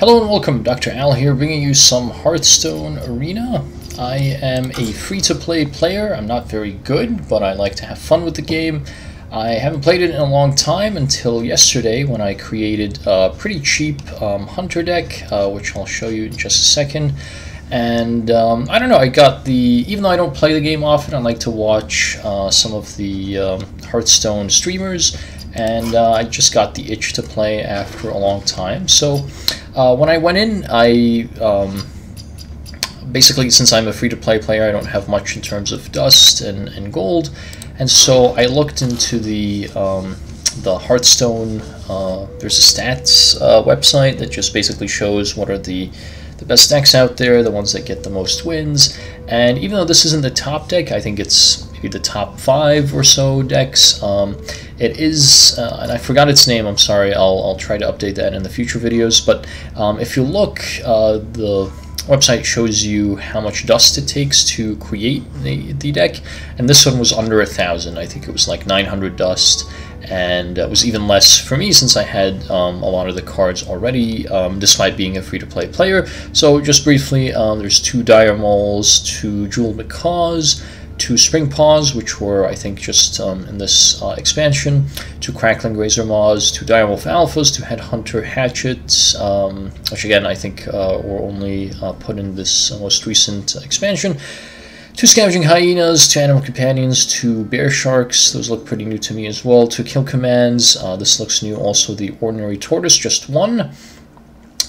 Hello and welcome, Dr. Al here, bringing you some Hearthstone Arena. I am a free-to-play player. I'm not very good, but I like to have fun with the game. I haven't played it in a long time until yesterday when I created a pretty cheap hunter deck, which I'll show you in just a second. And I don't know, I got the, even though I don't play the game often, I like to watch some of the Hearthstone streamers, and I just got the itch to play after a long time. So when I went in, I basically, since I'm a free-to-play player, I don't have much in terms of dust and gold, and so I looked into the Hearthstone. There's a stats website that just basically shows what are the best decks out there, the ones that get the most wins. And even though this isn't the top deck, I think it's maybe the top 5 or so decks. It is, and I forgot its name, I'm sorry, I'll try to update that in the future videos, but if you look, the website shows you how much dust it takes to create the deck, and this one was under 1,000. I think it was like 900 dust, and it was even less for me since I had a lot of the cards already, despite being a free-to-play player. So just briefly, there's 2 Dire Moles, 2 Jeweled Macaws, 2 Spring Paws, which were, I think, just in this expansion, 2 Crackling Razor Maws, 2 Direwolf Alphas, 2 Headhunter Hatchets, which again I think were only put in this most recent expansion, 2 Scavenging Hyenas, 2 Animal Companions, 2 Bear Sharks, those look pretty new to me as well, 2 Kill Commands, this looks new also, the Ordinary Tortoise, just 1,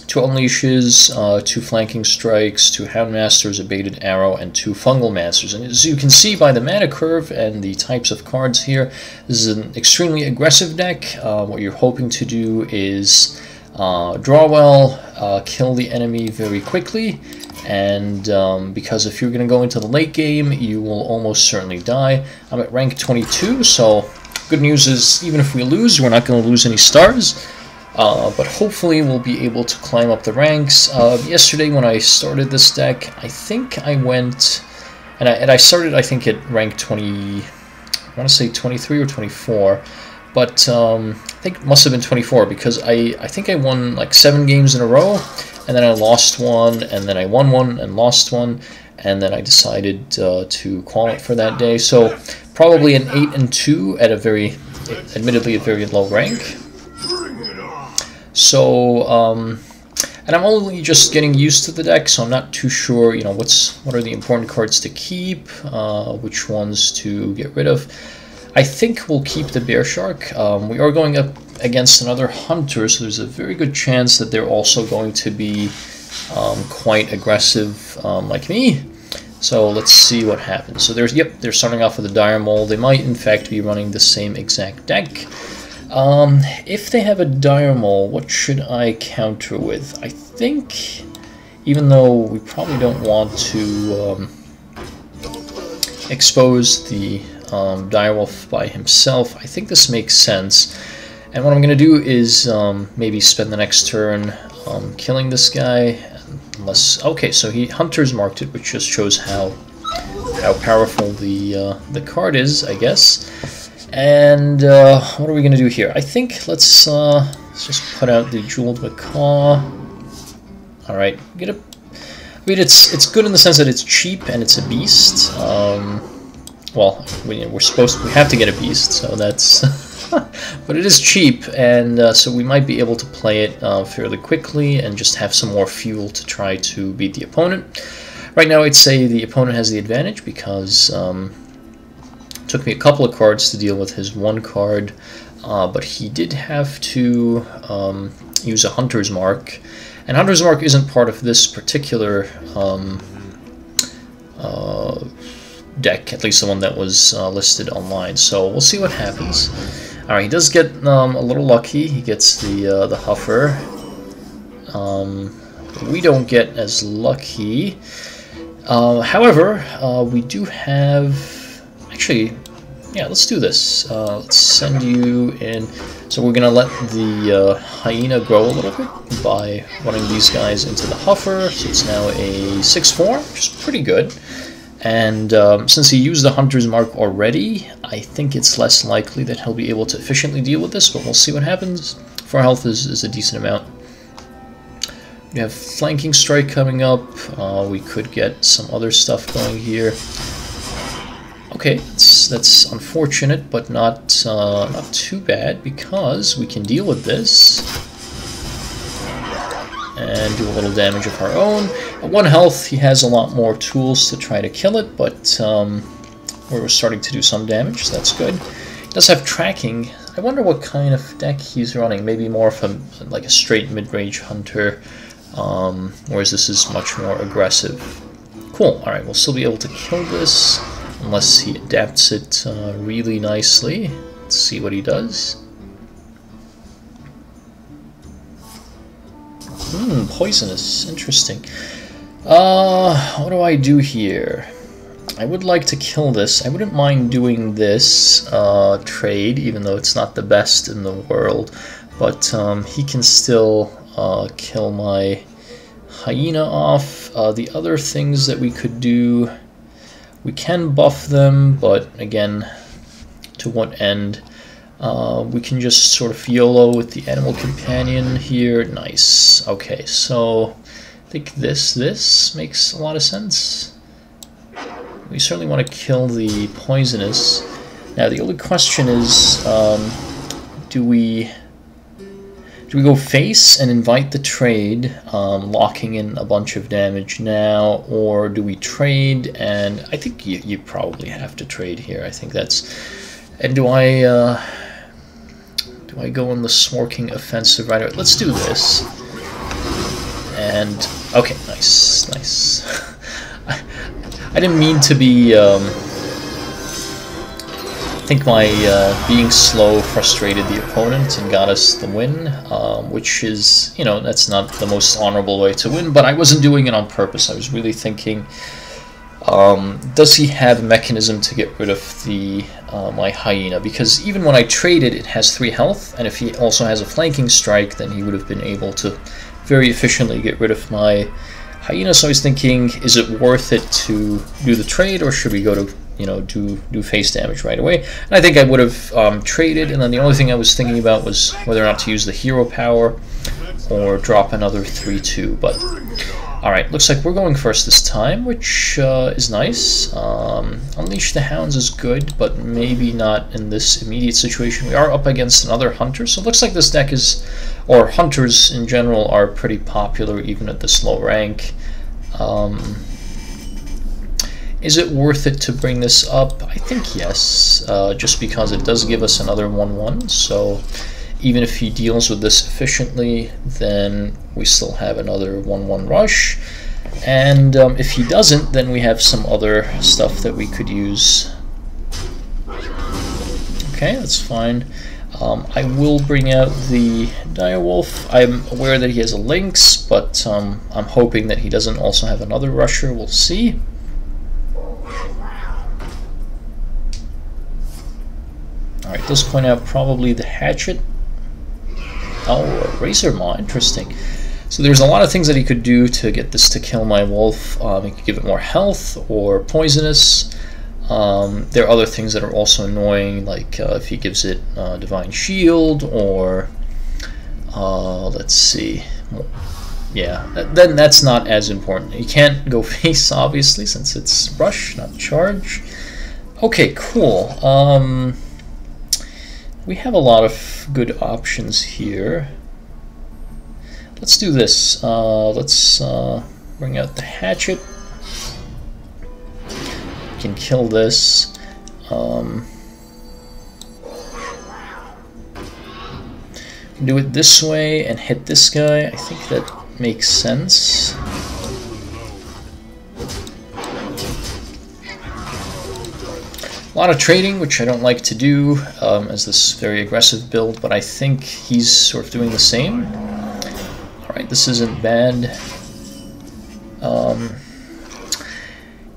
2 Unleashes, 2 Flanking Strikes, 2 Houndmasters, a Baited Arrow, and 2 Fungal Masters. And as you can see by the mana curve and the types of cards here, this is an extremely aggressive deck. What you're hoping to do is draw well, kill the enemy very quickly, and because if you're going to go into the late game, you will almost certainly die. I'm at rank 22, so good news is even if we lose, we're not going to lose any stars. But hopefully we'll be able to climb up the ranks. Yesterday when I started this deck, I think I went, and I started I think at rank 20, I want to say 23 or 24, but I think it must have been 24 because I think I won like 7 games in a row, and then I lost one, and then I won one and lost one, and then I decided to call it for that day. So probably an 8-2 at a very, admittedly a very low rank. So, and I'm only just getting used to the deck, so I'm not too sure, you know, what are the important cards to keep, which ones to get rid of. I think we'll keep the Bear Shark. We are going up against another hunter, so there's a very good chance that they're also going to be quite aggressive like me. So let's see what happens. So there's, yep, they're starting off with a Dire Mole. They might in fact be running the same exact deck. If they have a Dire Mole, what should I counter with? I think, even though we probably don't want to expose the Direwolf by himself, I think this makes sense. And what I'm going to do is maybe spend the next turn killing this guy. Unless, okay, so he Hunter's marked it, which just shows how powerful the card is, I guess. And what are we going to do here? I think let's just put out the Jeweled Macaw. All right, I mean, it's good in the sense that it's cheap and it's a beast. Well, we have to get a beast, so that's. But it is cheap, and so we might be able to play it fairly quickly and just have some more fuel to try to beat the opponent. Right now, I'd say the opponent has the advantage because. Took me a couple of cards to deal with his one card, but he did have to use a Hunter's Mark, and Hunter's Mark isn't part of this particular deck, at least the one that was listed online, so we'll see what happens. Alright, he does get a little lucky. He gets the Huffer. We don't get as lucky. However, we do have... Actually, yeah, let's do this. Let's send you in. So we're going to let the Hyena grow a little bit by running these guys into the Huffer. So it's now a 6/4, which is pretty good. And since he used the Hunter's Mark already, I think it's less likely that he'll be able to efficiently deal with this, but we'll see what happens. 4 health is a decent amount. We have flanking strike coming up. We could get some other stuff going here. Okay, that's unfortunate, but not too bad, because we can deal with this and do a little damage of our own. At 1 health, he has a lot more tools to try to kill it, but we're starting to do some damage, so that's good. He does have tracking. I wonder what kind of deck he's running. Maybe more of like a straight mid-range hunter, whereas this is much more aggressive. Cool. All right, we'll still be able to kill this unless he adapts it really nicely. Let's see what he does. Poisonous. Interesting. What do I do here? I would like to kill this. I wouldn't mind doing this trade, even though it's not the best in the world. But he can still kill my hyena off. The other things that we could do, we can buff them, but again, to what end? We can just sort of YOLO with the animal companion here. Nice. Okay, so I think this makes a lot of sense. We certainly want to kill the poisonous. Now the only question is, do we go face and invite the trade, locking in a bunch of damage now, or do we trade? And I think you probably have to trade here. I think that's. And do I go on the Smorking offensive right away? Let's do this. And okay, nice. I didn't mean to be. I think my being slow frustrated the opponent and got us the win, which is, you know, that's not the most honorable way to win, but I wasn't doing it on purpose. I was really thinking, does he have a mechanism to get rid of the my hyena? Because even when I traded, it has 3 health, and if he also has a flanking strike, then he would have been able to very efficiently get rid of my hyena. So I was thinking, is it worth it to do the trade, or should we go to, you know, do face damage right away? And I think I would have traded, and then the only thing I was thinking about was whether or not to use the hero power or drop another 3/2. But alright, looks like we're going first this time, which is nice. Unleash the Hounds is good, but maybe not in this immediate situation. We are up against another hunter, so it looks like this deck is, or hunters in general, are pretty popular even at this low rank. Is it worth it to bring this up? I think yes, just because it does give us another 1/1, so even if he deals with this efficiently, then we still have another 1/1 rush. And if he doesn't, then we have some other stuff that we could use. Okay, that's fine. I will bring out the Direwolf. I'm aware that he has a Lynx, but I'm hoping that he doesn't also have another rusher. We'll see. Alright, does point out probably the Hatchet. Oh, a Razor Maw, interesting. So there's a lot of things that he could do to get this to kill my wolf. He could give it more health or poisonous. There are other things that are also annoying, like if he gives it Divine Shield, or let's see. Yeah, then that's not as important. You can't go face, obviously, since it's rush, not charge. Okay, cool. We have a lot of good options here. Let's do this. Let's bring out the Hatchet. We can kill this. Do it this way and hit this guy. I think that makes sense. A lot of trading, which I don't like to do as this very aggressive build, but I think he's sort of doing the same. Alright, this isn't bad.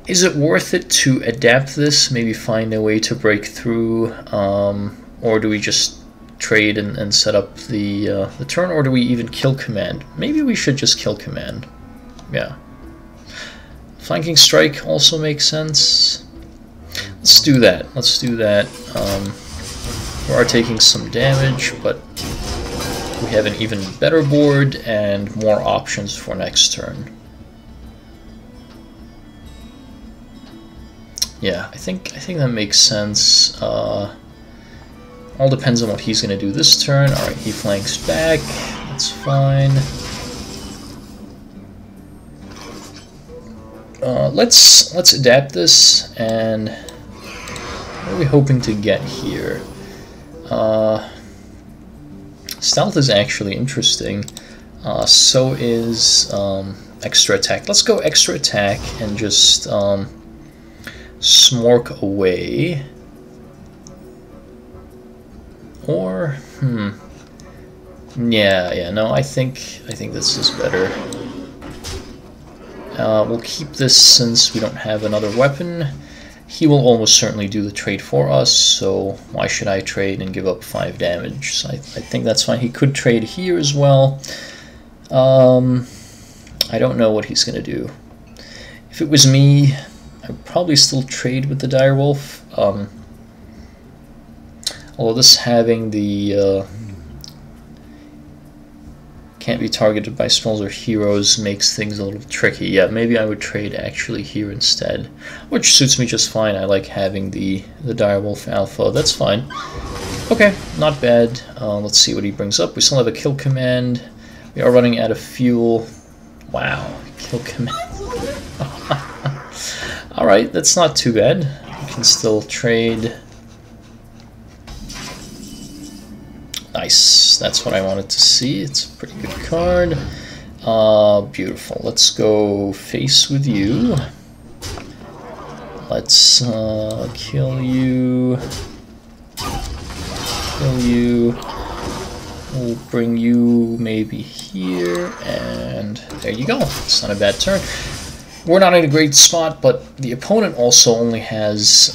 Is it worth it to adapt this, maybe find a way to break through, or do we just trade and set up the turn, or do we even kill command? Maybe we should just kill command. Yeah. Flanking strike also makes sense. Let's do that. Let's do that. We are taking some damage, but we have an even better board and more options for next turn. Yeah, I think that makes sense. All depends on what he's going to do this turn. All right, he flanks back. That's fine. Let's adapt this. And what are we hoping to get here? Stealth is actually interesting. So is extra attack. Let's go extra attack and just smork away. Or yeah, no, I think this is better. We'll keep this since we don't have another weapon. He will almost certainly do the trade for us, so why should I trade and give up 5 damage? So I think that's fine. He could trade here as well. I don't know what he's going to do. If it was me, I'd probably still trade with the Direwolf. Although this having the can't be targeted by spells or heroes makes things a little tricky. Yeah, maybe I would trade actually here instead, which suits me just fine. I like having the Direwolf Alpha. That's fine. Okay, not bad. Let's see what he brings up. We still have a kill command. We are running out of fuel. Wow, kill command. Alright, that's not too bad. We can still trade. Nice, that's what I wanted to see. It's a pretty good card. Beautiful. Let's go face with you. Let's kill you. Kill you. We'll bring you maybe here, and there you go. It's not a bad turn. We're not in a great spot, but the opponent also only has...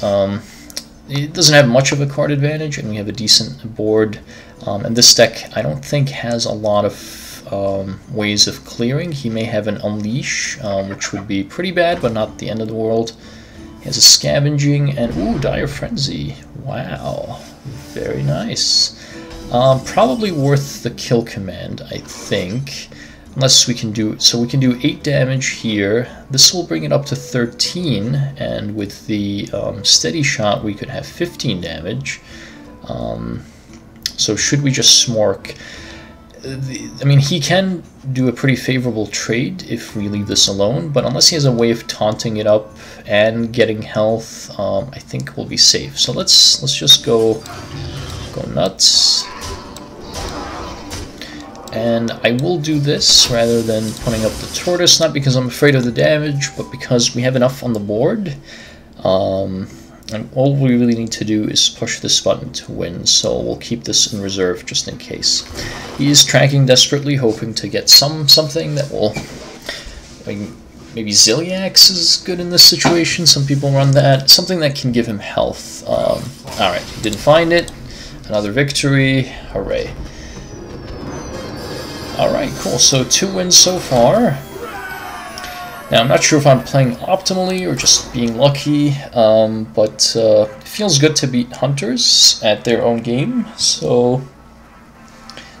it doesn't have much of a card advantage, and we have a decent board. And this deck, I don't think, has a lot of ways of clearing. He may have an Unleash, which would be pretty bad, but not the end of the world. He has a Scavenging, and ooh, Dire Frenzy. Wow, very nice. Probably worth the kill command, I think. Unless we can do... So we can do 8 damage here. This will bring it up to 13, and with the steady shot, we could have 15 damage. So should we just smork? I mean, he can do a pretty favorable trade if we leave this alone, but unless he has a way of taunting it up and getting health, I think we'll be safe. So let's just go nuts. And I will do this rather than putting up the tortoise, not because I'm afraid of the damage, but because we have enough on the board. And all we really need to do is push this button to win, so we'll keep this in reserve just in case. He is tracking desperately, hoping to get something that will... I mean, maybe Ziliax is good in this situation, some people run that. Something that can give him health. Alright, didn't find it. Another victory. Hooray. Alright, cool. So 2 wins so far. Now, I'm not sure if I'm playing optimally or just being lucky, but it feels good to beat hunters at their own game, so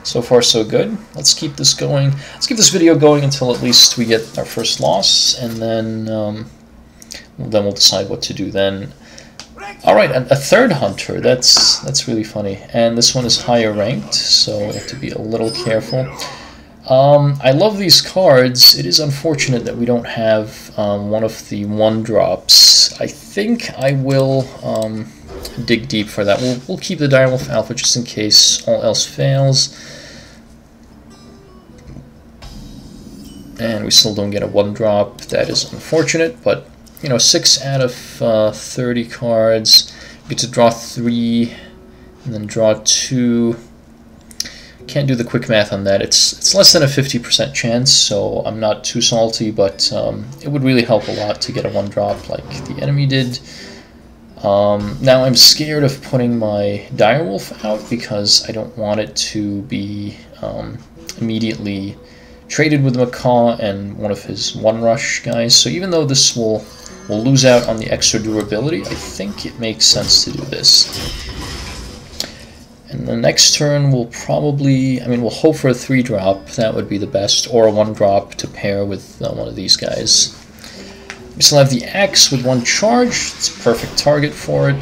far so good. Let's keep this going. Let's keep this video going until at least we get our first loss, and then we'll decide what to do then. Alright, a third hunter, that's really funny, and this one is higher ranked, so we have to be a little careful. I love these cards. It is unfortunate that we don't have one of the 1-drops. I think I will dig deep for that. We'll keep the Direwolf Alpha just in case all else fails. And we still don't get a 1-drop. That is unfortunate, but you know, 6 out of 30 cards. We get to draw 3 and then draw 2. Can't do the quick math on that. It's less than a 50% chance, so I'm not too salty, but it would really help a lot to get a 1-drop like the enemy did. Now I'm scared of putting my Direwolf out because I don't want it to be immediately traded with Macaw and one of his 1-rush guys. So even though this will lose out on the extra durability, I think it makes sense to do this. And the next turn we'll probably, I mean, we'll hope for a 3-drop. That would be the best, or a 1-drop to pair with one of these guys. We still have the axe with 1 charge. It's a perfect target for it.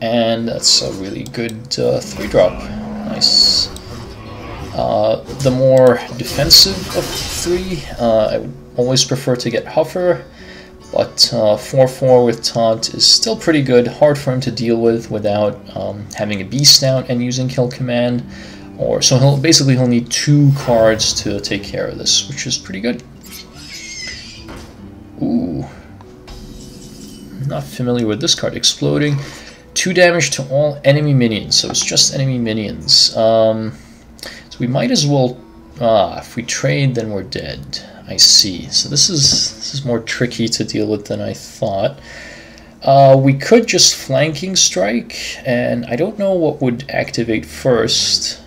And that's a really good 3-drop. Nice. The more defensive of 3, I would always prefer to get Huffer, but 4/4 with Taunt is still pretty good, hard for him to deal with without having a Beast out and using Kill Command. So he'll need 2 cards to take care of this, which is pretty good. Ooh. Not familiar with this card. Exploding. 2 damage to all enemy minions, so it's just enemy minions. So we might as well... if we trade, then we're dead. I see. So this is more tricky to deal with than I thought. We could just Flanking Strike, and I don't know what would activate first.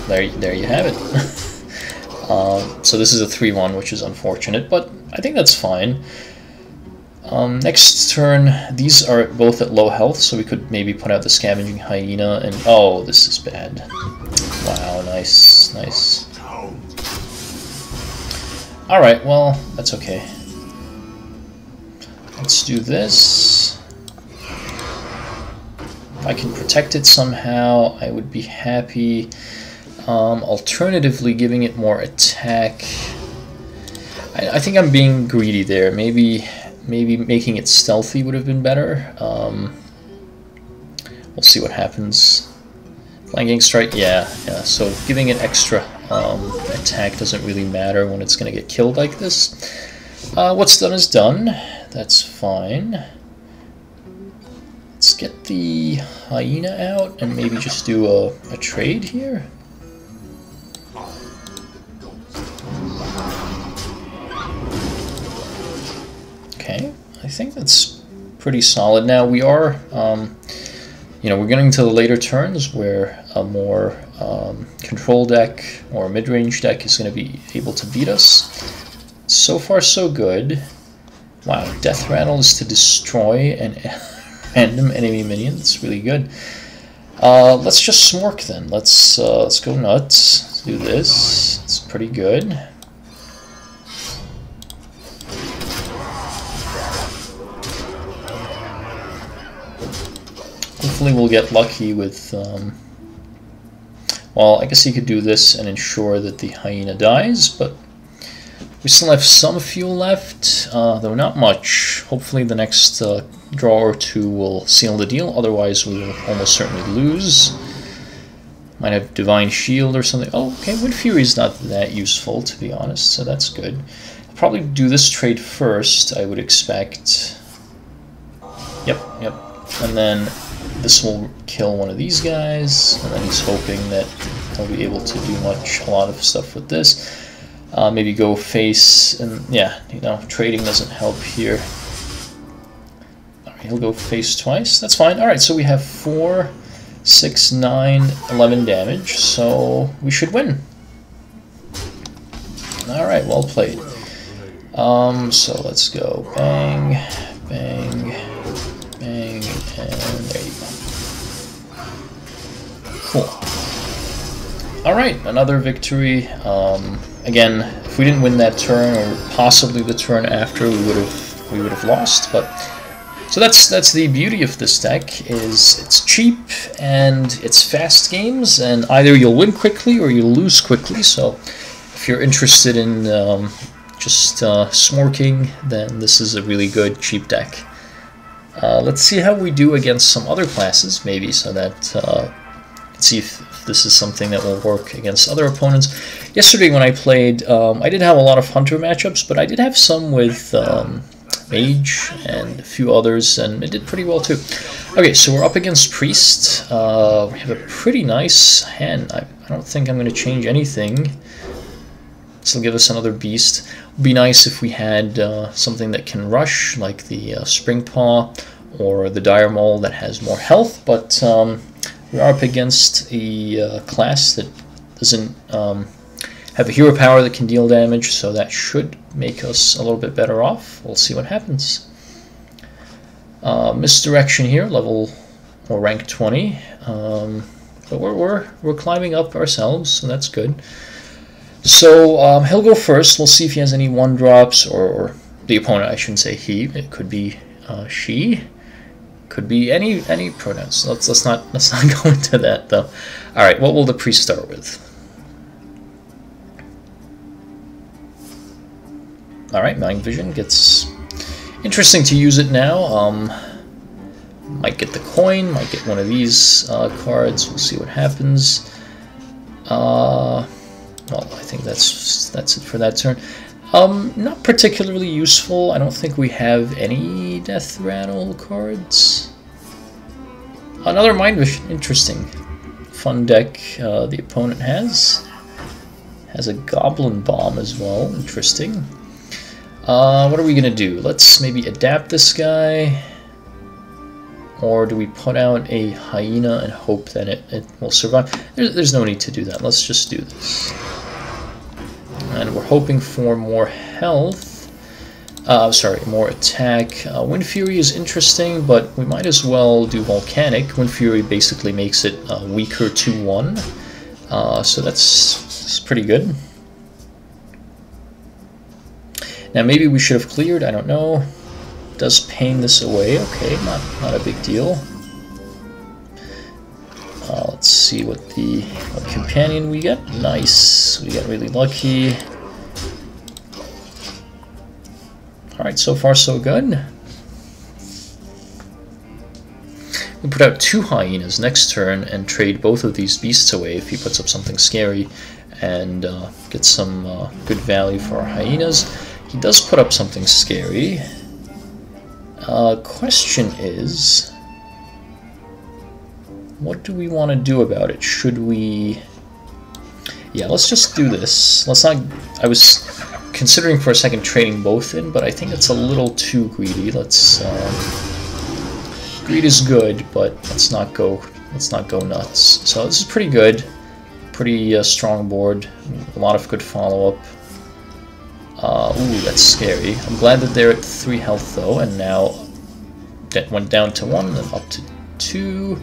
There you have it. So this is a 3/1, which is unfortunate, but I think that's fine. Next turn, these are both at low health, so we could maybe put out the Scavenging Hyena, and oh, this is bad. Wow, nice, nice. Alright, well, that's okay. Let's do this. If I can protect it somehow, I would be happy. Alternatively, giving it more attack. I think I'm being greedy there. Maybe making it stealthy would have been better. We'll see what happens. Flanking Strike, yeah. So giving it extra attack doesn't really matter when it's going to get killed like this. What's done is done. That's fine. Let's get the Hyena out and maybe just do a trade here. Okay, I think that's pretty solid. Now we are, we're getting to the later turns where a more control deck or mid-range deck is going to be able to beat us. So far, so good. Wow, Death Rattle is to destroy an random enemy minion. That's really good. Let's just Smork then. Let's go nuts. Let's do this. It's pretty good. Hopefully we'll get lucky with, well, I guess you could do this and ensure that the Hyena dies, but we still have some fuel left, though not much. Hopefully the next draw or 2 will seal the deal, otherwise we will almost certainly lose. Might have Divine Shield or something. Oh, okay, Wind Fury is not that useful, to be honest, so that's good. I'll probably do this trade first, I would expect. Yep. And then this will kill one of these guys, and then he's hoping that he'll be able to do a lot of stuff with this. Maybe go face, and yeah, trading doesn't help here. Alright, he'll go face twice, that's fine. Alright, so we have 4, 6, 9, 11 damage, so we should win. Alright, well played. So let's go bang, bang, bang, and there you go. Cool. Alright, another victory. Again, if we didn't win that turn, or possibly the turn after, we would have lost. But so that's the beauty of this deck, is it's cheap and it's fast games, and either you'll win quickly or you'll lose quickly. So if you're interested in just smorking, then this is a really good cheap deck. Let's see how we do against some other classes, maybe, so that let's see if this is something that will work against other opponents. Yesterday when I played, I did have a lot of Hunter matchups, but I did have some with Mage and a few others, and it did pretty well too. Okay, so we're up against Priest. We have a pretty nice hand. I don't think I'm going to change anything. This will give us another beast. It would be nice if we had something that can rush, like the Spring Paw or the Dire Maul that has more health, but we are up against a class that doesn't have a hero power that can deal damage, so that should make us a little bit better off. We'll see what happens. Misdirection here, level or rank 20, but we're climbing up ourselves, so that's good. So he'll go first. We'll see if he has any 1-drops, or the opponent. I shouldn't say he. It could be she. Could be any pronouns. Let's not go into that though. All right, what will the priest start with? All right, Mind Vision gets interesting to use it now. Might get the coin, might get one of these cards. We'll see what happens. Well, I think that's it for that turn. Not particularly useful. I don't think we have any Death Rattle cards. Another Mind Vision, interesting. Fun deck the opponent has. Has a Goblin Bomb as well, interesting. What are we gonna do? Let's maybe adapt this guy. Or do we put out a Hyena and hope that it will survive? There's no need to do that. Let's just do this. And we're hoping for more health. Sorry, more attack. Wind Fury is interesting, but we might as well do Volcanic. Wind Fury basically makes it weaker 2-1. So that's pretty good. Now maybe we should have cleared, I don't know. Does pain this away? Okay, not a big deal. Let's see what companion we get. Nice, we got really lucky. Alright, so far so good. We put out 2 Hyenas next turn and trade both of these beasts away if he puts up something scary, and get some good value for our Hyenas. He does put up something scary. Question is, what do we want to do about it? Should we... Yeah, let's just do this. Let's not... I was considering for a second trading both in, but I think it's a little too greedy. Let's... Greed is good, but let's not go nuts. So this is pretty good. Pretty strong board. A lot of good follow-up. Ooh, that's scary. I'm glad that they're at 3 health though, and now that went down to 1, then up to 2.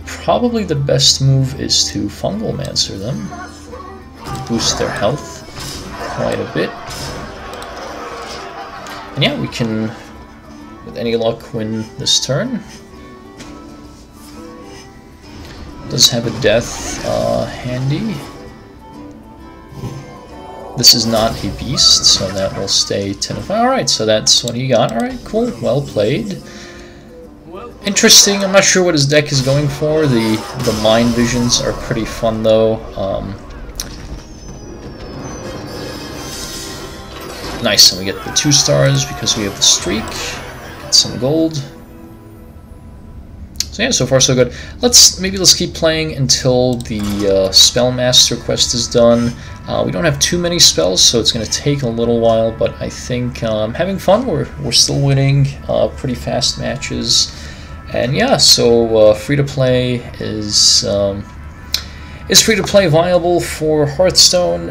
Probably the best move is to Fungalmancer them. Boost their health quite a bit. And yeah, we can, with any luck, win this turn. Does have a death handy. This is not a beast, so that will stay 10-5. Alright, so that's what he got. Alright, cool. Well played. Interesting. I'm not sure what his deck is going for. The Mind Visions are pretty fun, though. Nice, and we get the 2 stars because we have the streak. Get some gold. So yeah, so far so good. Let's keep playing until the Spellmaster quest is done. We don't have too many spells, so it's going to take a little while, but I think I'm having fun. We're still winning pretty fast matches, and yeah, so free-to-play is free-to-play viable for Hearthstone?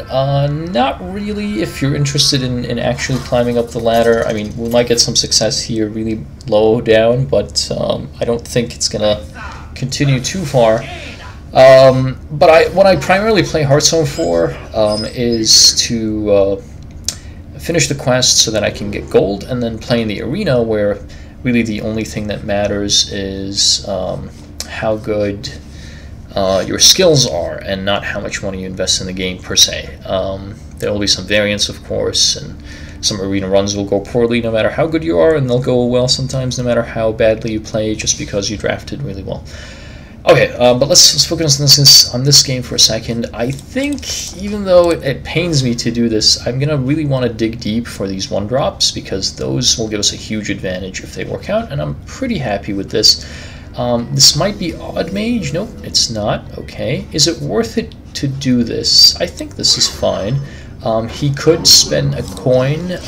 Not really if you're interested in actually climbing up the ladder. I mean, we might get some success here really low down, but I don't think it's going to continue too far. But what I primarily play Hearthstone for is to finish the quest so that I can get gold, and then play in the arena where really the only thing that matters is how good your skills are, and not how much money you invest in the game per se. There will be some variance, of course, and some arena runs will go poorly no matter how good you are, and they'll go well sometimes no matter how badly you play, just because you drafted really well. Okay, but let's focus on this game for a second. I think, even though it pains me to do this, I'm going to really want to dig deep for these 1-drops, because those will give us a huge advantage if they work out, and I'm pretty happy with this. This might be Odd Mage. Nope, it's not. Okay. Is it worth it to do this? I think this is fine. He could spend a coin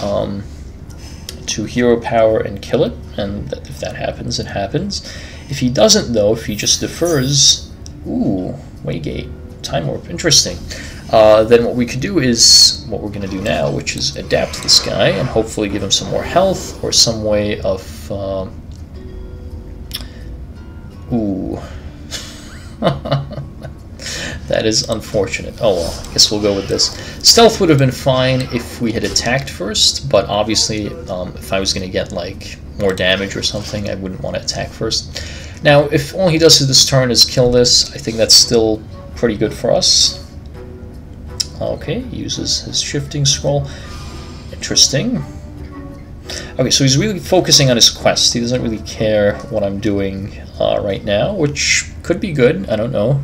to hero power and kill it, and if that happens, it happens. If he doesn't, though, if he just defers... Ooh, Waygate. Time Warp. Interesting. then what we could do is what we're going to do now, which is adapt this guy and hopefully give him some more health or some way of... Ooh. That is unfortunate. Oh well, I guess we'll go with this. Stealth would have been fine if we had attacked first, but obviously if I was going to get like more damage or something, I wouldn't want to attack first. Now, if all he does this turn is kill this, I think that's still pretty good for us. Okay, he uses his shifting scroll. Interesting. Okay, so he's really focusing on his quest. He doesn't really care what I'm doing right now, which could be good. I don't know.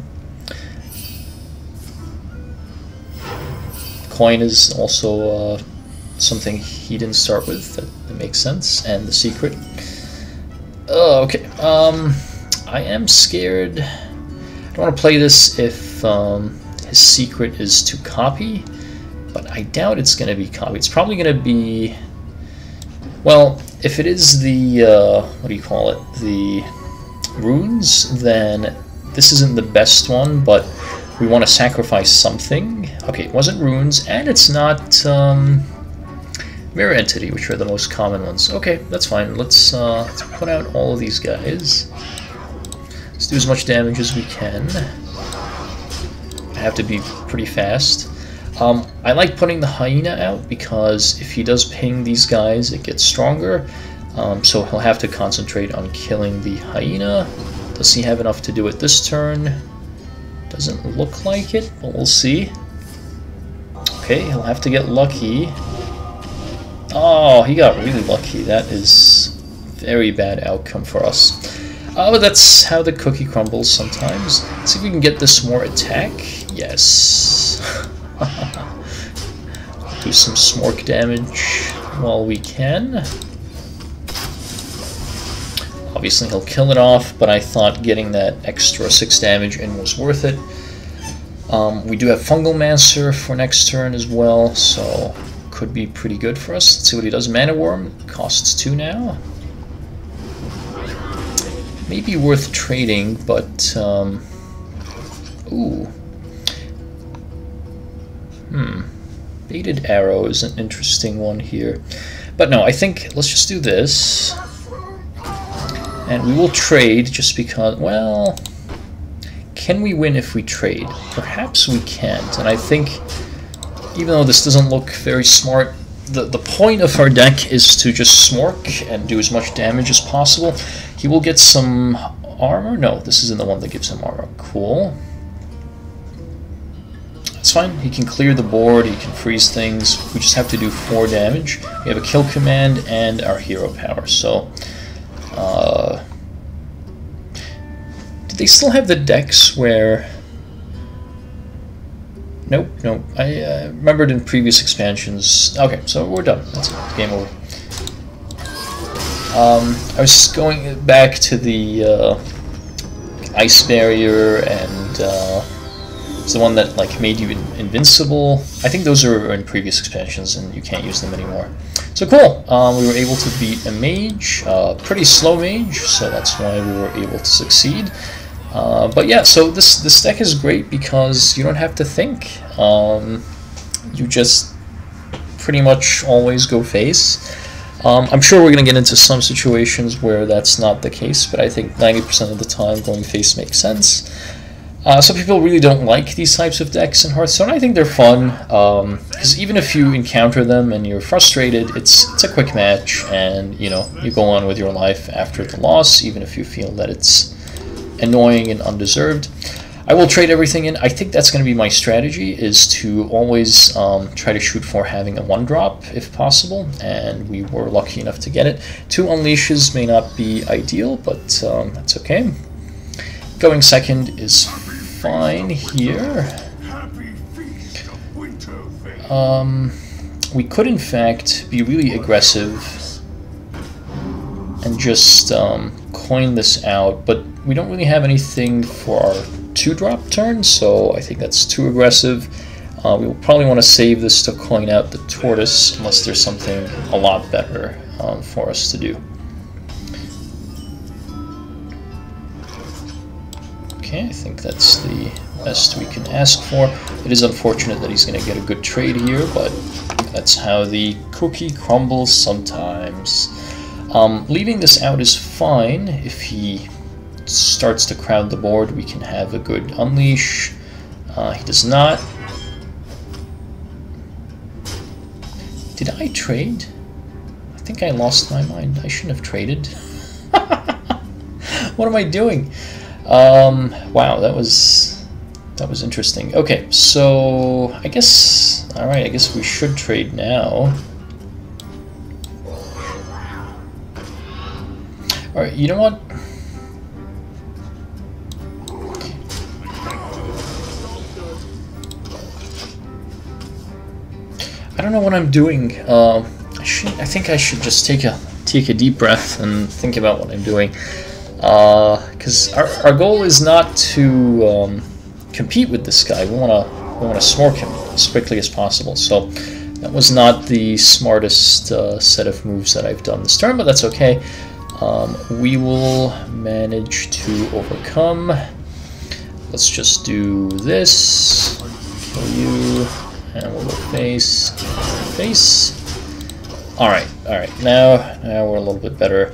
Coin is also something he didn't start with. That makes sense. And the secret. Okay. I am scared. I don't want to play this if his secret is to copy, but I doubt it's going to be copy. It's probably going to be... Well, if it is the, what do you call it, the runes, then this isn't the best one, but we want to sacrifice something. Okay, it wasn't runes, and it's not mirror entity, which are the most common ones. Okay, that's fine. Let's put out all of these guys. Let's do as much damage as we can. I have to be pretty fast. I like putting the hyena out because if he does ping these guys, it gets stronger. So he'll have to concentrate on killing the hyena. Does he have enough to do it this turn? Doesn't look like it, but we'll see. Okay, he'll have to get lucky. Oh, he got really lucky. That is a very bad outcome for us. But that's how the cookie crumbles sometimes. Let's see if we can get this more attack. Yes. Do some smork damage while we can. Obviously he'll kill it off, but I thought getting that extra 6 damage in was worth it. We do have Fungal Mancer for next turn as well, so could be pretty good for us. Let's see what he does. Mana Worm costs 2 now. Maybe worth trading, but ooh. Baited Arrow is an interesting one here. But no, I think let's just do this. And we will trade just because, well, can we win if we trade? Perhaps we can't. And I think, even though this doesn't look very smart, the point of our deck is to just smork and do as much damage as possible. He will get some armor. No, this isn't the one that gives him armor. Cool. That's fine. He can clear the board. He can freeze things. We just have to do 4 damage. We have a kill command and our hero power. So, do they still have the decks where... Nope, nope. I remembered in previous expansions... Okay, so we're done. That's it. Game over. I was going back to the ice barrier, and it's the one that like made you invincible. I think those are in previous expansions, and you can't use them anymore. So cool. We were able to beat a mage, pretty slow mage, so that's why we were able to succeed. But yeah, so this deck is great because you don't have to think. You just pretty much always go face. I'm sure we're going to get into some situations where that's not the case, but I think 90% of the time going face makes sense. Some people really don't like these types of decks in Hearthstone. I think they're fun, because even if you encounter them and you're frustrated, it's a quick match, and you know, you go on with your life after the loss, even if you feel that it's annoying and undeserved. I will trade everything in. I think that's going to be my strategy, is to always try to shoot for having a 1-drop if possible, and we were lucky enough to get it. 2 unleashes may not be ideal, but that's okay. Going second is fine here. We could in fact be really aggressive and just coin this out, but we don't really have anything for our 2-drop turn, so I think that's too aggressive. We will probably want to save this to coin out the tortoise, unless there's something a lot better for us to do. Okay, I think that's the best we can ask for. It is unfortunate that he's going to get a good trade here, but that's how the cookie crumbles sometimes. Leaving this out is fine. If he starts to crowd the board, we can have a good unleash. He does not. Did I trade? I think I lost my mind. I shouldn't have traded. What am I doing? Wow, that was interesting. Okay, so I guess, all right, I guess we should trade now. All right, you know what? I don't know what I'm doing. I think I should just take a deep breath and think about what I'm doing. Because our goal is not to compete with this guy. We want to smork him as quickly as possible. So that was not the smartest set of moves that I've done this turn, but that's okay. We will manage to overcome. Let's just do this. Kill you, and we'll go face. All right. Now we're a little bit better.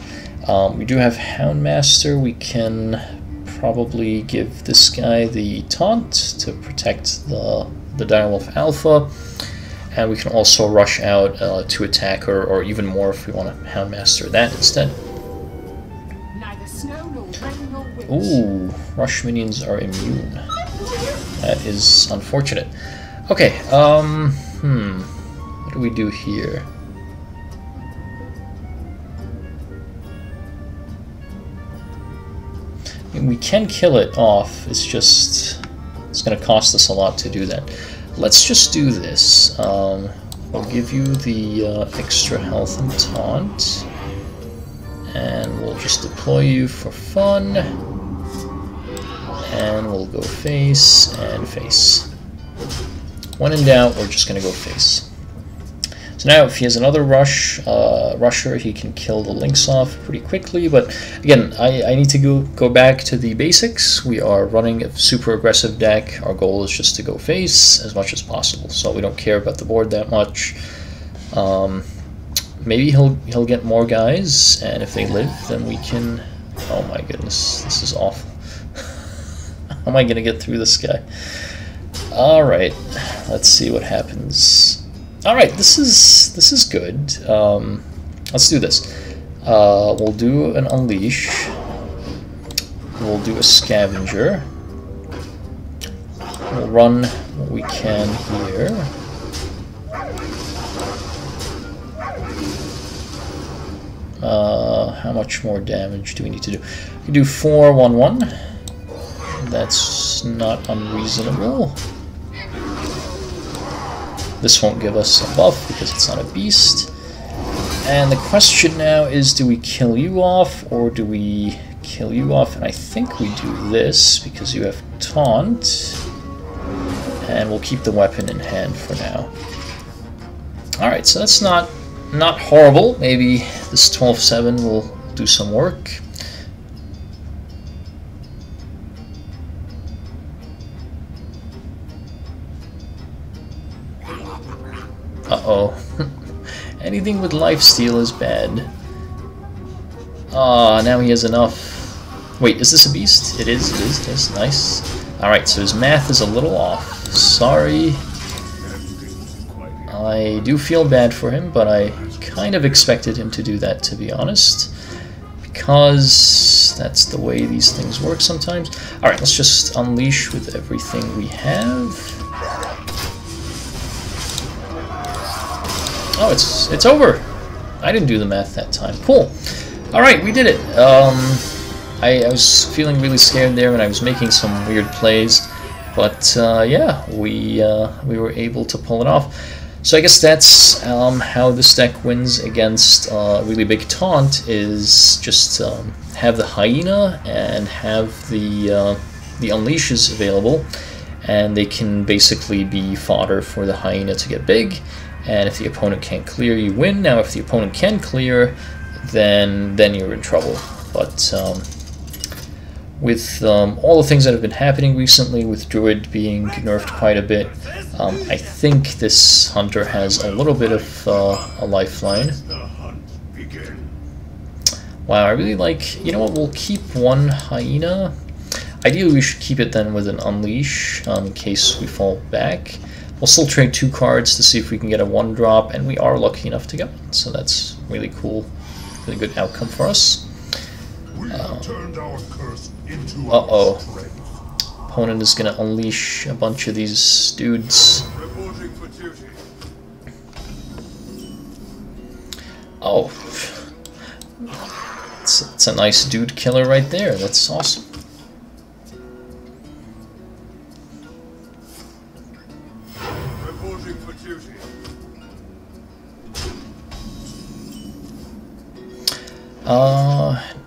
We do have Houndmaster. We can probably give this guy the taunt to protect the Direwolf Alpha, and we can also rush out to attack her, or even more if we want to Houndmaster that instead. Neither snow nor rain nor wind. Ooh, rush minions are immune. That is unfortunate. Okay, what do we do here? We can kill it off, it's going to cost us a lot to do that. Let's just do this. We'll give you the extra health and taunt, and we'll just deploy you for fun, and we'll go face and face. When in doubt, we're just going to go face. So now if he has another rusher, he can kill the Lynx off pretty quickly, but again, I need to go back to the basics. We are running a super aggressive deck. Our goal is just to go face as much as possible, so we don't care about the board that much. Maybe he'll get more guys, and if they live, then we can... Oh my goodness, this is awful. How am I going to get through this guy? Alright, let's see what happens. Alright, this is good. Let's do this. We'll do an Unleash. We'll do a Scavenger. We'll run what we can here. How much more damage do we need to do? We can do 4/1/1. That's not unreasonable. This won't give us a buff because it's not a beast. And the question now is, do we kill you off or do we kill you off? And I think we do this because you have taunt. And we'll keep the weapon in hand for now. Alright, so that's not horrible. Maybe this 12/7 will do some work. Uh-oh. Anything with lifesteal is bad. Ah, now he has enough. Wait, is this a beast? It is. Nice. Alright, so his math is a little off. Sorry. I do feel bad for him, but I kind of expected him to do that, to be honest. Because that's the way these things work sometimes. Alright, let's just unleash with everything we have. Oh, it's over. I didn't do the math that time. Cool. All right, we did it. I was feeling really scared there, and I was making some weird plays, but yeah, we were able to pull it off. So I guess that's how this deck wins against really big taunt. Is just have the hyena and have the unleashes available, and they can basically be fodder for the hyena to get big. And if the opponent can't clear, you win. Now, if the opponent can clear, then you're in trouble. But with all the things that have been happening recently, with Druid being nerfed quite a bit, I think this Hunter has a little bit of a lifeline. Wow, I really like... You know what, we'll keep one Hyena. Ideally, we should keep it then with an Unleash in case we fall back. We'll still trade 2 cards to see if we can get a 1-drop, and we are lucky enough to get one, so that's really cool. Really good outcome for us. Uh-oh. Opponent is gonna unleash a bunch of these dudes. Oh. It's a nice dude killer right there. That's awesome.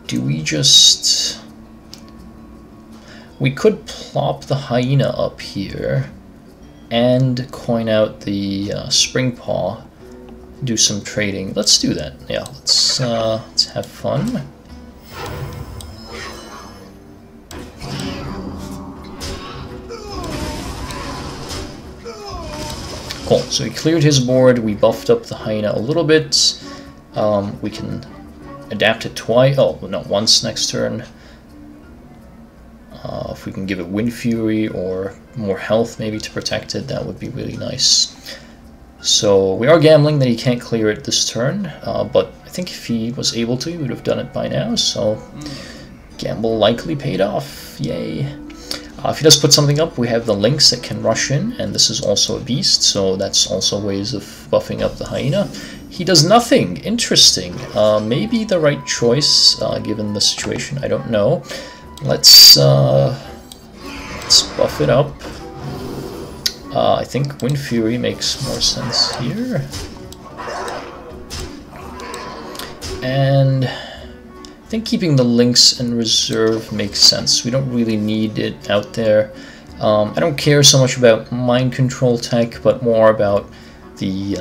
Do we just... We could plop the Hyena up here and coin out the Spring Paw, do some trading. Let's do that. Yeah, let's have fun. Cool, so he cleared his board, we buffed up the Hyena a little bit. We can adapt it twice, oh no, once next turn. If we can give it Wind Fury or more health maybe to protect it, that would be really nice. So we are gambling that he can't clear it this turn, but I think if he was able to, he would have done it by now, so gamble likely paid off, yay. If he does put something up, we have the Lynx that can rush in, and this is also a beast, so that's also ways of buffing up the Hyena. He does nothing, interesting. Maybe the right choice given the situation, I don't know. Let's buff it up. I think Wind Fury makes more sense here. And I think keeping the Lynx in reserve makes sense. We don't really need it out there. I don't care so much about mind control tech, but more about the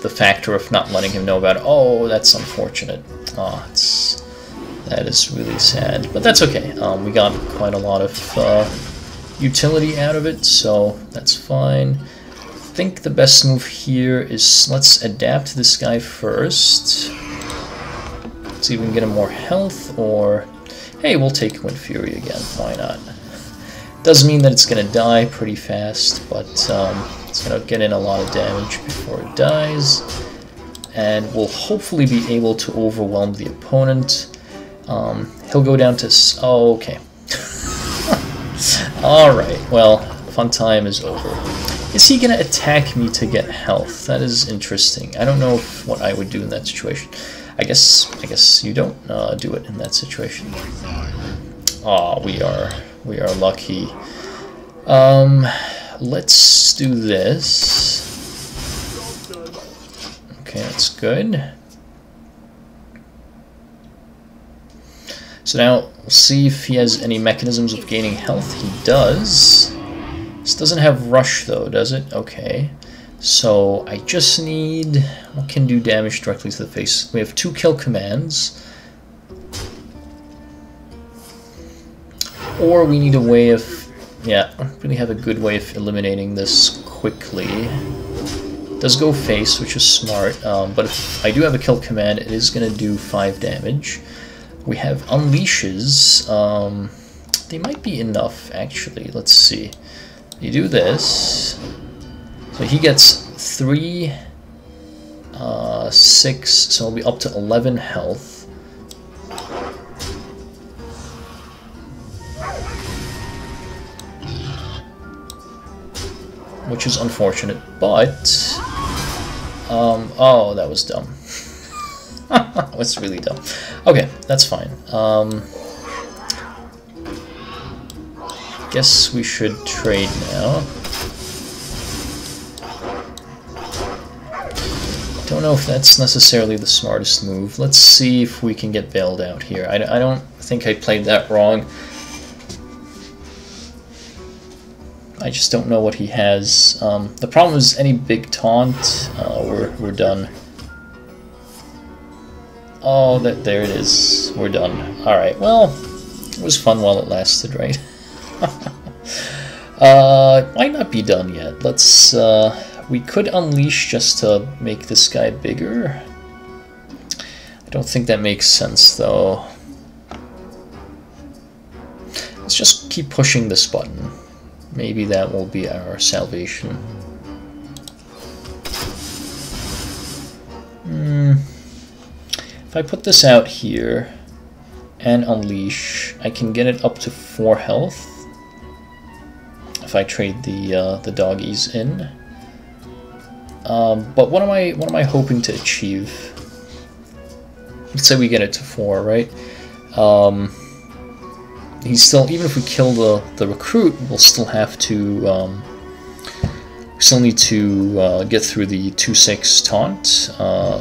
factor of not letting him know about it. Oh, that's unfortunate. Oh, that is really sad, but that's okay. We got quite a lot of utility out of it, so that's fine. I think the best move here is let's adapt this guy first. See if we can get him more health, or hey, we'll take Wind Fury again. Why not? Does mean that it's gonna die pretty fast, but it's gonna get in a lot of damage before it dies, and we'll hopefully be able to overwhelm the opponent. He'll go down to... Oh, okay. Alright, well, fun time is over. Is he gonna attack me to get health? That is interesting. I don't know what I would do in that situation. I guess you don't do it in that situation. Aw, we are lucky. Let's do this. Okay, that's good. So now we'll see if he has any mechanisms of gaining health. He does. This doesn't have rush though, does it? Okay. So I just need... What can do damage directly to the face? We have 2 kill commands. Or we need a way of... Yeah, I don't really have a good way of eliminating this quickly. It does go face, which is smart. But if I do have a kill command, it is going to do 5 damage. We have unleashes. They might be enough, actually. Let's see. You do this. So he gets 3, 6, so it'll be up to 11 health. Which is unfortunate, but... oh, that was dumb. That's really dumb. Okay, that's fine. Guess we should trade now. Don't know if that's necessarily the smartest move. Let's see if we can get bailed out here. I don't think I played that wrong. I just don't know what he has. The problem is any big taunt, we're done. Oh, there it is. We're done. Alright, well, it was fun while it lasted, right? Might not be done yet. Let's, we could unleash just to make this guy bigger. I don't think that makes sense, though. Let's just keep pushing this button. Maybe that will be our salvation. If I put this out here and unleash, I can get it up to 4 health if I trade the doggies in. But what am I hoping to achieve? Let's say we get it to 4, right? He's still, even if we kill the recruit, we'll still have to still need to get through the 2/6 taunt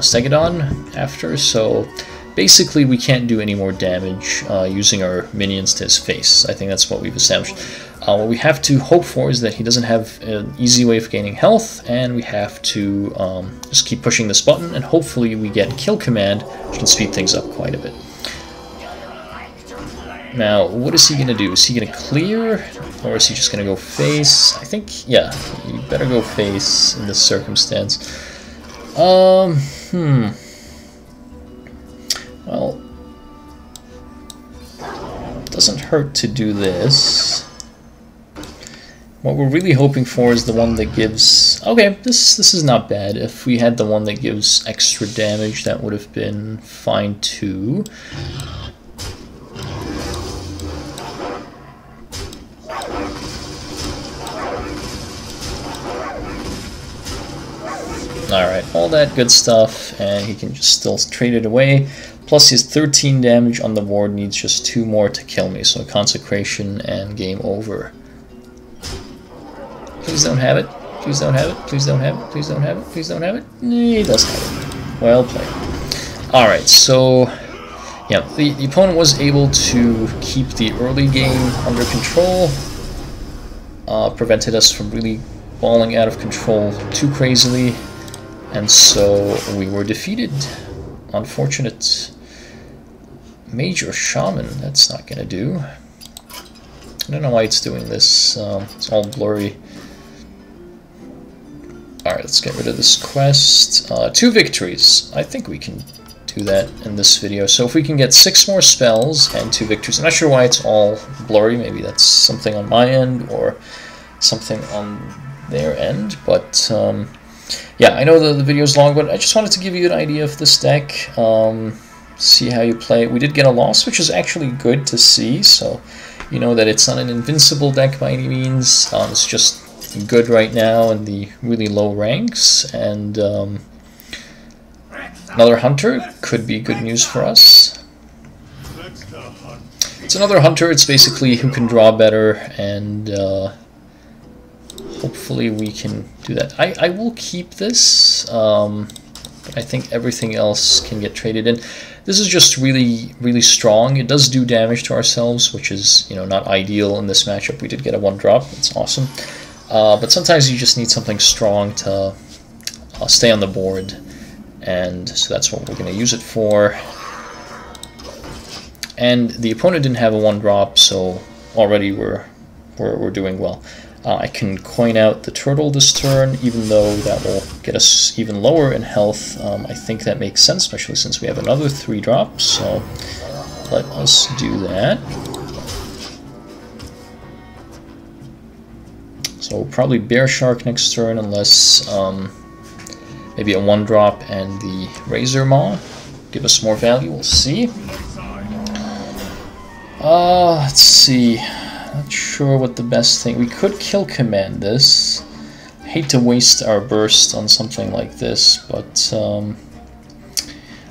Stegodon after, so basically we can't do any more damage using our minions to his face. I think that's what we've established. What we have to hope for is that he doesn't have an easy way of gaining health, and we have to just keep pushing this button, and hopefully we get kill command, which can speed things up quite a bit. Now, what is he going to do? Is he going to clear, or is he just going to go face? I think, yeah, you better go face in this circumstance. Well, it doesn't hurt to do this. What we're really hoping for is the one that gives... Okay, this is not bad. If we had the one that gives extra damage, that would have been fine too. Alright, all that good stuff, and he can just still trade it away. Plus his 13 damage on the board needs just 2 more to kill me, so consecration and game over. Please don't have it. Please don't have it. Please don't have it. Please don't have it. Please don't have it. He does have it. Well played. Alright, so yeah, the opponent was able to keep the early game under control. Prevented us from really balling out of control too crazily. And so we were defeated. Unfortunate. Mage or Shaman, that's not gonna do. I don't know why it's doing this. It's all blurry. Alright, let's get rid of this quest. 2 victories. I think we can do that in this video. So if we can get 6 more spells and 2 victories. I'm not sure why it's all blurry. Maybe that's something on my end or something on their end. But yeah, I know the video is long, but I just wanted to give you an idea of this deck. See how you play it. We did get a loss, which is actually good to see. So you know that it's not an invincible deck by any means. It's just good right now in the really low ranks. And another hunter could be good news for us. It's another hunter. It's basically who can draw better, and hopefully we can do that. I will keep this, but I think everything else can get traded in. This is just really, really strong. It does do damage to ourselves, which is, you know, not ideal in this matchup. We did get a 1-drop. It's awesome. But sometimes you just need something strong to stay on the board, and so that's what we're going to use it for. And the opponent didn't have a 1-drop, so already we're doing well. I can coin out the turtle this turn, even though that will get us even lower in health. I think that makes sense, especially since we have another 3-drop, so let us do that. So probably Bear Shark next turn, unless maybe a 1-drop and the Razor Maw give us more value. We'll see. Let's see. Not sure what the best thing. We could kill command this. I hate to waste our burst on something like this, but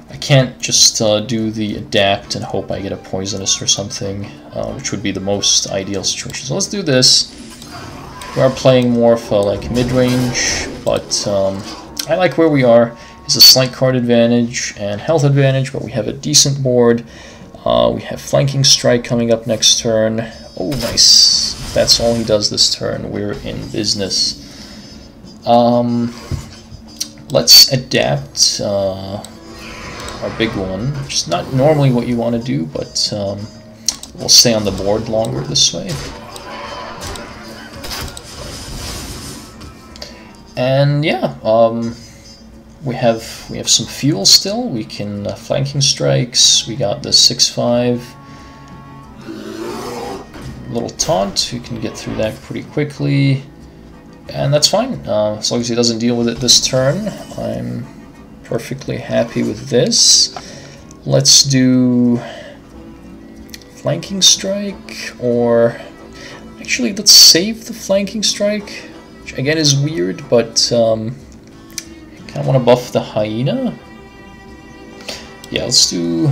I can't just do the adapt and hope I get a poisonous or something, which would be the most ideal situation. So let's do this. We are playing more of a like mid-range, but I like where we are. It's a slight card advantage and health advantage, but we have a decent board. We have flanking strike coming up next turn. Oh, nice. If that's all he does this turn, we're in business. Let's adapt. our big one, which is not normally what you want to do, but we'll stay on the board longer this way. And yeah, we have some fuel still. We can flanking strikes. We got the 6/5 little taunt. We can get through that pretty quickly, and that's fine as long as he doesn't deal with it this turn. I'm perfectly happy with this. Let's do flanking strike, or actually let's save the flanking strike, which again is weird, but kind of want to buff the hyena. Yeah, let's do...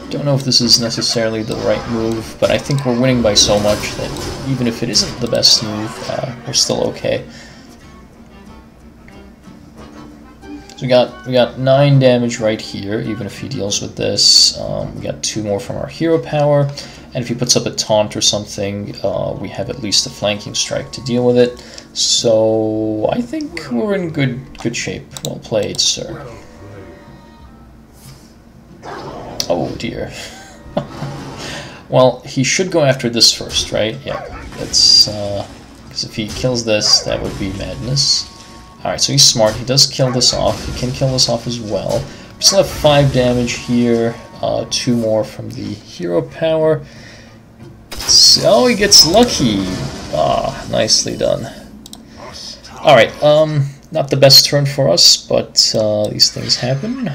Don't know if this is necessarily the right move, but I think we're winning by so much that even if it isn't the best move, we're still okay. So we got 9 damage right here, even if he deals with this. We got 2 more from our hero power, and if he puts up a taunt or something, we have at least a flanking strike to deal with it. So I think we're in good shape. Well played, sir. Oh dear. Well, he should go after this first, right? Yeah, that's because if he kills this, that would be madness. Alright, so he's smart. He does kill this off. He can kill this off as well. We still have 5 damage here. 2 more from the hero power. Oh, he gets lucky. Ah, nicely done. Alright, not the best turn for us, but these things happen.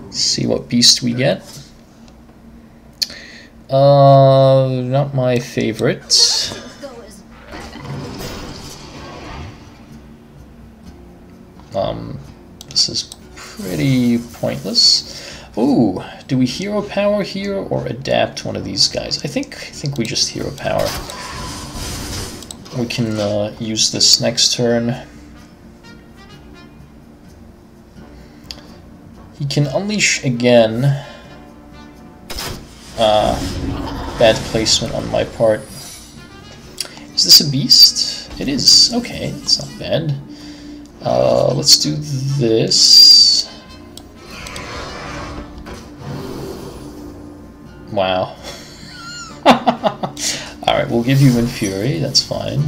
Let's see what beast we get. Not my favorite. This is pretty pointless. Ooh, do we hero power here or adapt one of these guys? I think we just hero power. We can use this next turn. He can unleash again. Bad placement on my part. Is this a beast? It is. Okay, it's not bad. Let's do this. Wow. Alright, we'll give you Wind Fury, that's fine.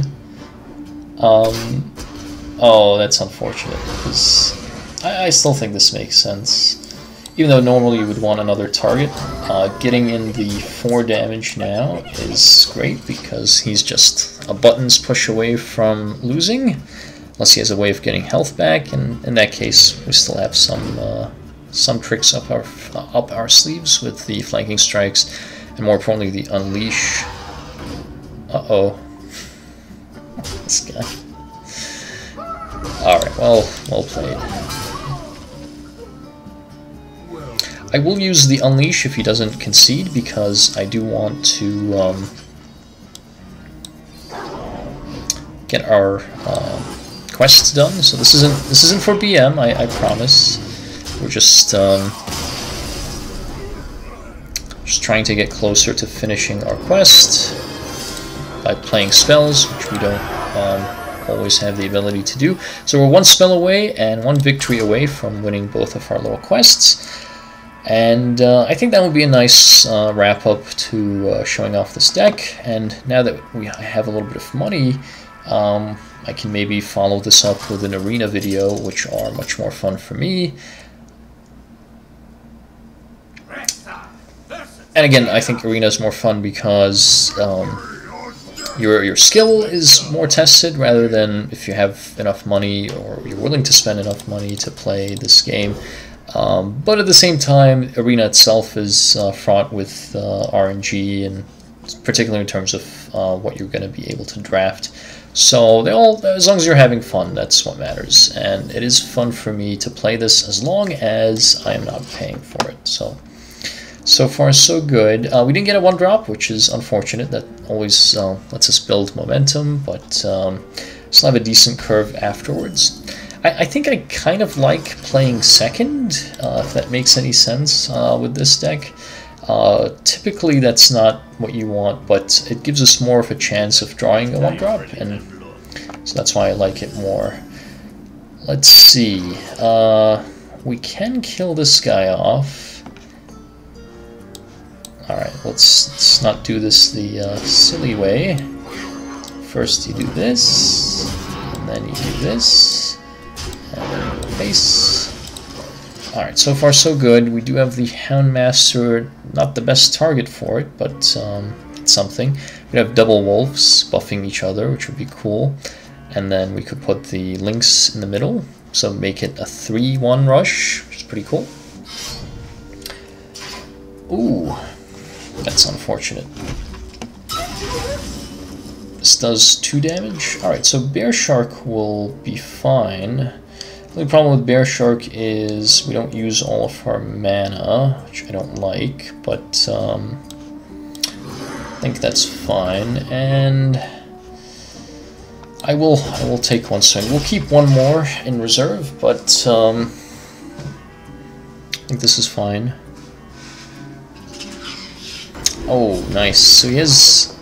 Oh, that's unfortunate, because I still think this makes sense. Even though normally you would want another target, getting in the 4 damage now is great, because he's just a button's push away from losing. Unless he has a way of getting health back, and in that case, we still have some tricks up our sleeves with the flanking strikes, and more importantly, the unleash. Uh-oh. This guy. Alright, well played. I will use the unleash if he doesn't concede, because I do want to get our quests done. So this isn't for BM, I promise. We're just trying to get closer to finishing our quest by playing spells, which we don't always have the ability to do. So we're 1 spell away and 1 victory away from winning both of our little quests. And I think that would be a nice wrap-up to showing off this deck. And now that I have a little bit of money, I can maybe follow this up with an arena video, which are much more fun for me. And again, I think arena is more fun because your skill is more tested, rather than if you have enough money or you're willing to spend enough money to play this game. But at the same time, arena itself is fraught with RNG, and particularly in terms of what you're going to be able to draft. So as long as you're having fun, that's what matters. And it is fun for me to play this as long as I am not paying for it. So far so good. We didn't get a 1-drop, which is unfortunate. That always lets us build momentum, but still have a decent curve afterwards. I think I kind of like playing second, if that makes any sense with this deck. Typically that's not what you want, but it gives us more of a chance of drawing a 1-drop, and so that's why I like it more. Let's see. we can kill this guy off. Alright, let's not do this the silly way. First you do this, and then you do this, and then you go face. Alright, so far so good. We do have the Houndmaster, not the best target for it, but it's something. We have double wolves buffing each other, which would be cool. And then we could put the Lynx in the middle, so make it a 3-1 rush, which is pretty cool. Ooh, that's unfortunate. This does 2 damage. Alright, so Bear Shark will be fine. The only problem with Bear Shark is we don't use all of our mana, which I don't like, but I think that's fine. And I will take one swing. We'll keep one more in reserve, but I think this is fine. Oh, nice. So he's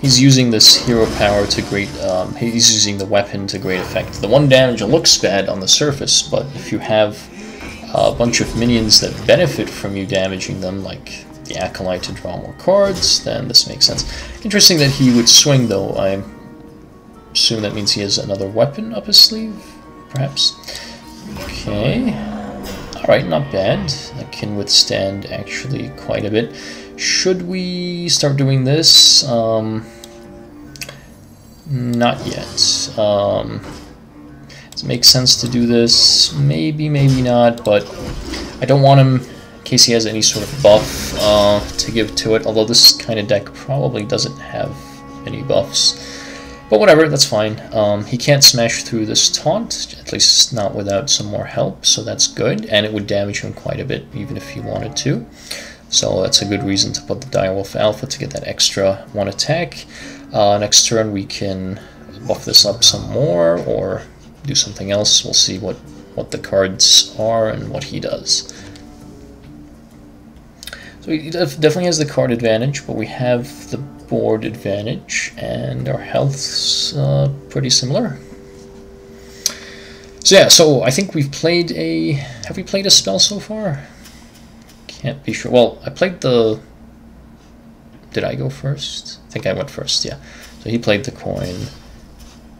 using this hero power to great, he's using the weapon to great effect. The 1 damage looks bad on the surface, but if you have a bunch of minions that benefit from you damaging them, like the Acolyte to draw more cards, then this makes sense. Interesting that he would swing, though. I assume that means he has another weapon up his sleeve, perhaps. Okay. Alright, not bad. That can withstand, actually, quite a bit. Should we start doing this? Not yet. Does it make sense to do this? Maybe, maybe not, but I don't want him, in case he has any sort of buff to give to it, although this kind of deck probably doesn't have any buffs. But whatever, that's fine. He can't smash through this taunt, at least not without some more help, so that's good, and it would damage him quite a bit, even if he wanted to. So that's a good reason to put the Direwolf Alpha to get that extra 1 attack. Next turn we can buff this up some more, or do something else. We'll see what the cards are and what he does. So he definitely has the card advantage, but we have the board advantage, and our health's pretty similar. So yeah, so I think we've played a... Have we played a spell so far? Can't be sure. Well, I played the... Did I go first? I think I went first, yeah. So he played the coin.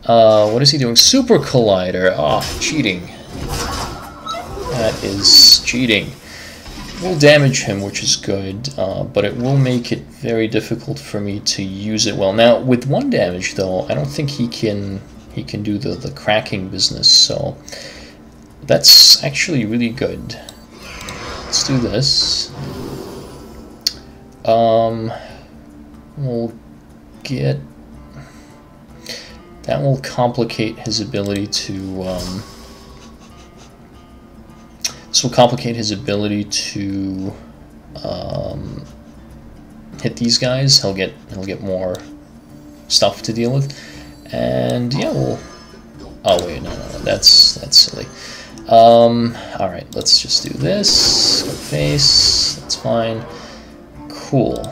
What is he doing? Super Collider! Ah, cheating. That is cheating. We'll damage him, which is good, but it will make it very difficult for me to use it well. Now, with 1 damage, though, I don't think he can do the cracking business, so that's actually really good. Let's do this. We'll get... That will complicate his ability to... This will complicate his ability to hit these guys. He'll get more stuff to deal with, and yeah, we'll. Oh wait, no, that's silly. All right, let's just do this. Go face. That's fine. Cool.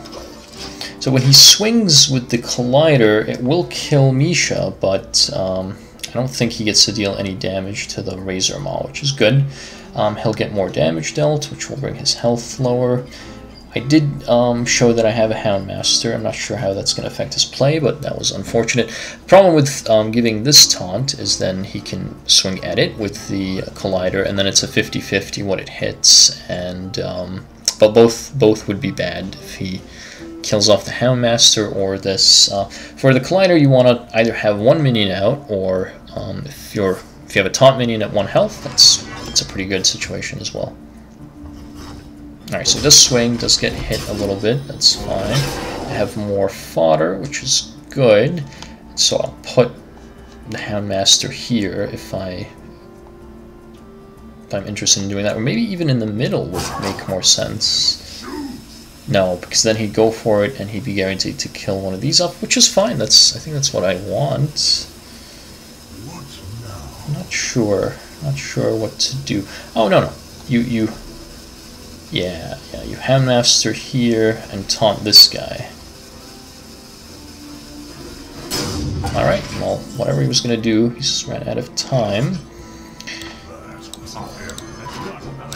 So when he swings with the Collider, it will kill Misha, but I don't think he gets to deal any damage to the Razor Maw, which is good. He'll get more damage dealt, which will bring his health lower. I did show that I have a Houndmaster. I'm not sure how that's going to affect his play, but that was unfortunate. The problem with giving this taunt is then he can swing at it with the Collider, and then it's a 50-50 what it hits. And but both would be bad if he kills off the Houndmaster or this. For the Collider, you want to either have 1 minion out, or if you have a taunt minion at 1 health, that's a pretty good situation as well. Alright, so this swing does get hit a little bit, that's fine. I have more fodder, which is good. So I'll put the Houndmaster here if I'm interested in doing that. Or maybe even in the middle would make more sense. No, because then he'd go for it and he'd be guaranteed to kill one of these up, which is fine. I think that's what I want. I'm not sure what to do. Oh, no. You Houndmaster here and taunt this guy. Alright, well, whatever he was going to do, he just ran out of time.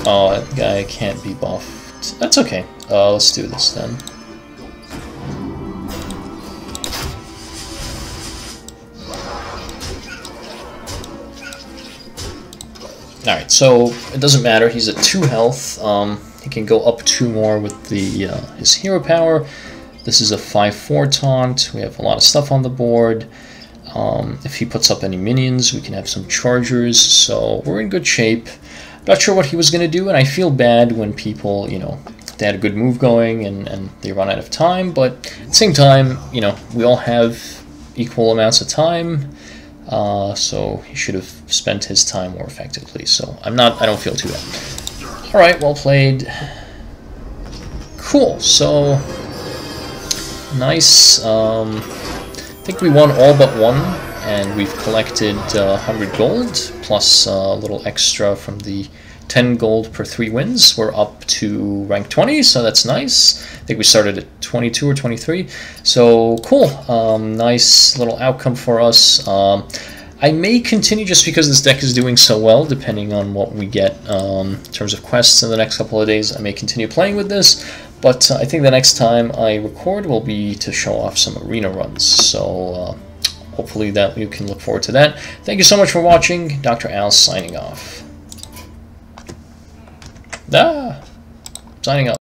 Oh, that guy can't be buffed. That's okay. Let's do this then. Alright, so it doesn't matter. He's at 2 health. He can go up 2 more with the his hero power. This is a 5/4 taunt. We have a lot of stuff on the board. If he puts up any minions, we can have some chargers. So we're in good shape. Not sure what he was going to do, and I feel bad when people, you know, they had a good move going and they run out of time. But at the same time, you know, we all have equal amounts of time. So he should have spent his time more effectively. So I don't feel too bad. All right, well played. Cool. So nice. I think we won all but one, and we've collected 100 gold plus a little extra from the 10 gold per 3 wins. We're up to rank 20, so that's nice. I think we started at 22 or 23. So cool. Nice little outcome for us. I may continue just because this deck is doing so well, depending on what we get in terms of quests in the next couple of days. I may continue playing with this, but I think the next time I record will be to show off some arena runs. So hopefully that you can look forward to that. Thank you so much for watching. Dr. Al signing off. Signing off.